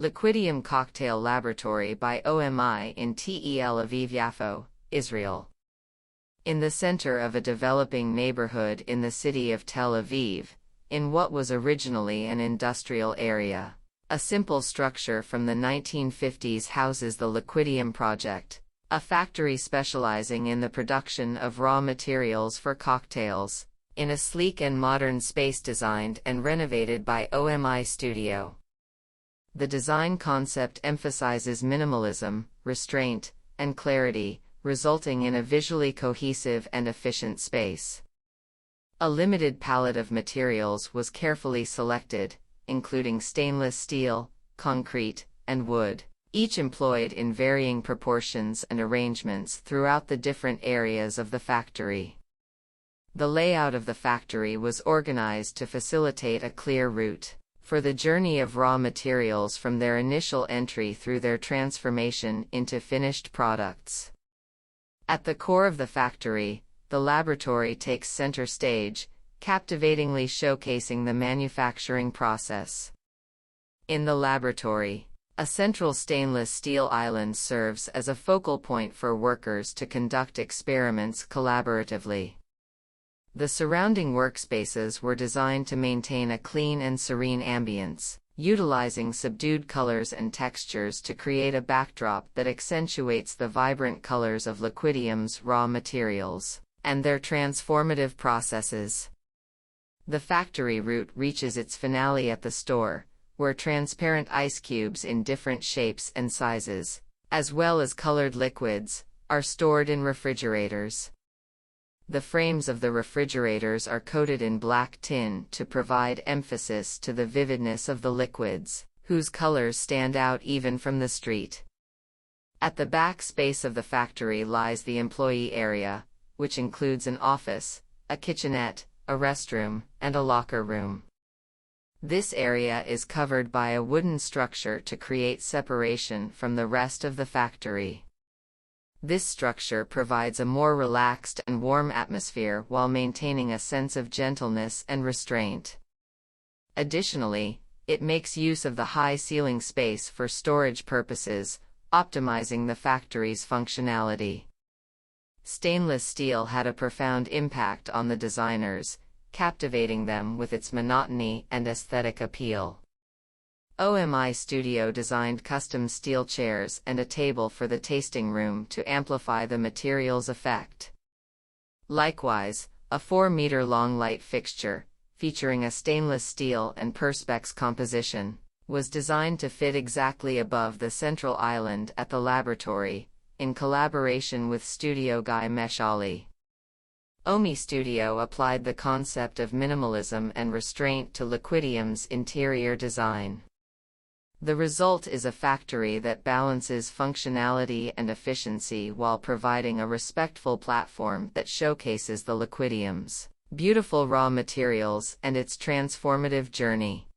Liquidium Cocktail Laboratory by OMI in TEL AVIV-YAFO, Israel. In the center of a developing neighborhood in the city of Tel Aviv, in what was originally an industrial area, a simple structure from the 1950s houses the Liquidium project, a factory specializing in the production of raw materials for cocktails, in a sleek and modern space designed and renovated by OMI Studio. The design concept emphasizes minimalism, restraint, and clarity, resulting in a visually cohesive and efficient space. A limited palette of materials was carefully selected, including stainless steel, concrete, and wood, each employed in varying proportions and arrangements throughout the different areas of the factory. The layout of the factory was organized to facilitate a clear route for the journey of raw materials from their initial entry through their transformation into finished products. At the core of the factory, the laboratory takes center stage, captivatingly showcasing the manufacturing process. In the laboratory, a central stainless steel island serves as a focal point for workers to conduct experiments collaboratively. The surrounding workspaces were designed to maintain a clean and serene ambience, utilizing subdued colors and textures to create a backdrop that accentuates the vibrant colors of Liquidium's raw materials and their transformative processes. The factory route reaches its finale at the store, where transparent ice cubes in different shapes and sizes, as well as colored liquids, are stored in refrigerators. The frames of the refrigerators are coated in black tin to provide emphasis to the vividness of the liquids, whose colors stand out even from the street. At the back space of the factory lies the employee area, which includes an office, a kitchenette, a restroom, and a locker room. This area is covered by a wooden structure to create separation from the rest of the factory. This structure provides a more relaxed and warm atmosphere while maintaining a sense of gentleness and restraint. Additionally, it makes use of the high ceiling space for storage purposes, optimizing the factory's functionality. Stainless steel had a profound impact on the designers, captivating them with its monotony and aesthetic appeal. OMI Studio designed custom steel chairs and a table for the tasting room to amplify the material's effect. Likewise, a 4-meter-long light fixture, featuring a stainless steel and perspex composition, was designed to fit exactly above the central island at the laboratory, in collaboration with studio guy Mishaly. OMI Studio applied the concept of minimalism and restraint to Liquidium's interior design. The result is a factory that balances functionality and efficiency while providing a respectful platform that showcases the Liquidium's beautiful raw materials and its transformative journey.